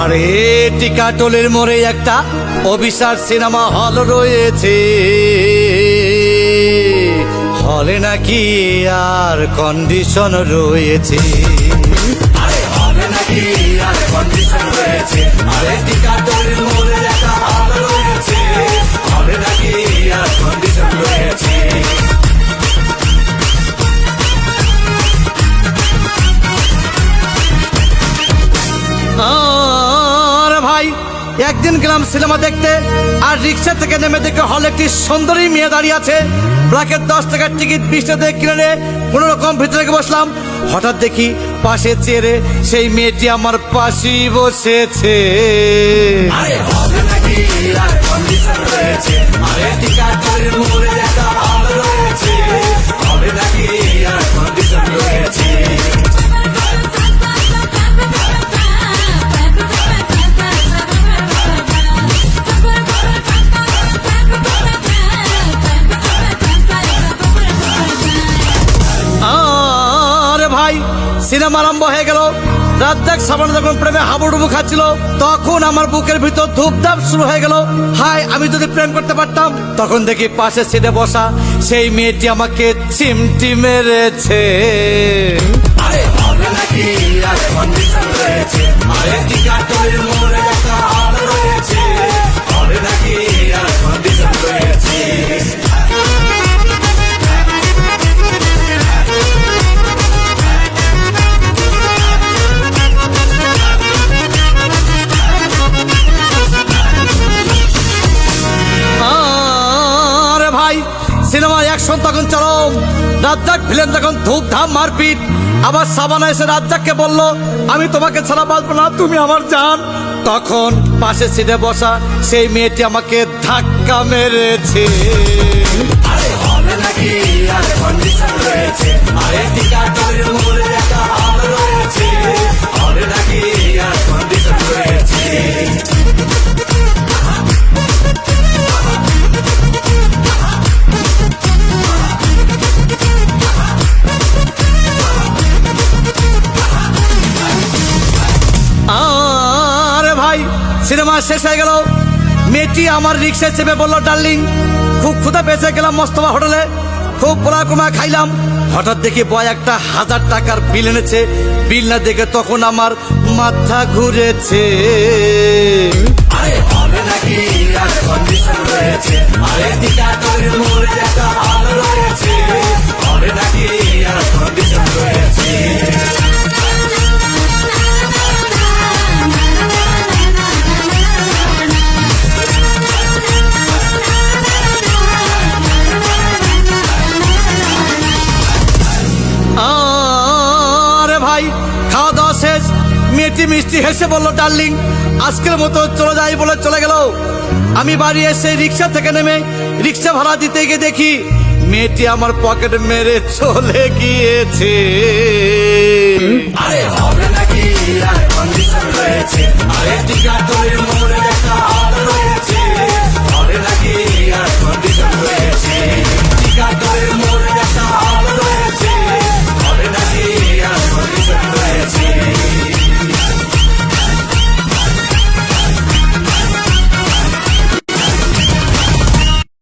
আরে টিকাটলের মোড়ে একটা অভিসার সিনেমা হল রয়েছে, হলে নাকি আর কন্ডিশন রয়েছে। আরে হলে নাকি আর কন্ডিশন রয়েছে, আরে টিকাটলের মোড়ে একটা হল রয়েছে, হলে নাকি আর কন্ডিশন রয়েছে। একদিন গেলাম সিনেমা দেখতে, আর রিক্সা থেকে নেমে দেখে হলে একটি সুন্দরী মেয়ে দাঁড়িয়ে আছে। প্রাকের 10 টাকার টিকিট 20 টাকা কিনে কোন রকম ভিতরে বসলাম। হঠাৎ দেখি পাশে চেয়ারে সেই মেয়েটি আমার পাশেই বসেছে। আরে হবে নাকি আর কন্ডিশন রয়েছে, আরে টিকাটলের মোড়ে একটা হল রয়েছে, হবে নাকি আর কন্ডিশন রয়েছে। সিনেমা আরম্ভ হয়ে গেল। রাজ্জাক সাবান যখন প্রেমে হাবুডুবু খাচ্ছিল, তখন আমার বুকের ভিতর ধূপধাপ শুরু হয়ে গেল। হাই, আমি যদি প্রেম করতে পারতাম। তখন দেখি পাশে সিটে বসা সেই মেয়েটি আমাকে চিমটি মেরেছে। আরে হবে নাকি আর কন্ডিশন রয়েছে, আরে টিকাটলের মোড়ে একটা হল রয়েছে, হবে নাকি আর কন্ডিশন রয়েছে। সিনেমার অ্যাকশন তখন চলো, রাজ্জাক ভিলেন তখন ধূপধাম মারপিট। আবার সাবানা এসে রাজ্জাককে বলল, আমি তোমাকে ছাড়া বাঁচবো না, তুমি আমার জান। তখন পাশে সিটে বসা সেই মেয়েটি আমাকে ধাক্কা মেরেছে। আরে হবে নাকি আর কন্ডিশন রয়েছে, আরে টিকাটলের মোড়ে একটা হল রয়েছে, হবে নাকি আর কন্ডিশন রয়েছে। সিনেমা শেষ হয়ে গেল। মেয়েটি আমার রিক্সায় চেপে বললো, ডার্লিং খুব ক্ষুধা পেয়েছে, গেলাম মস্তফা হোটেলে, খুব পোলা কুমা খাইলাম। হঠাৎ দেখি বয় একটা 1000 টাকার বিল এনেছে। বিল না দেখে তখন আমার মাথা ঘুরেছে। আরে হবে নাকি আর কন্ডিশন রয়েছে, আরে টিকাটলের মোড়ে একটা হল রয়েছে, হবে নাকি আর কন্ডিশন রয়েছে। খাওয়া দাওয়া শেষ, মেয়েটি মিষ্টি হেসে বলল, ডার্লিং আজকের মতো চলে যাই বলে চলে গেল। আমি বাড়ি এসে রিক্সা থেকে নেমে রিক্সা ভাড়া দিতে গিয়ে দেখি মেয়েটি আমার পকেট মেরে চলে গিয়েছে। আরে হবে নাকি আর কন্ডিশন রয়েছে, আরে টিকাটলের মোড়ে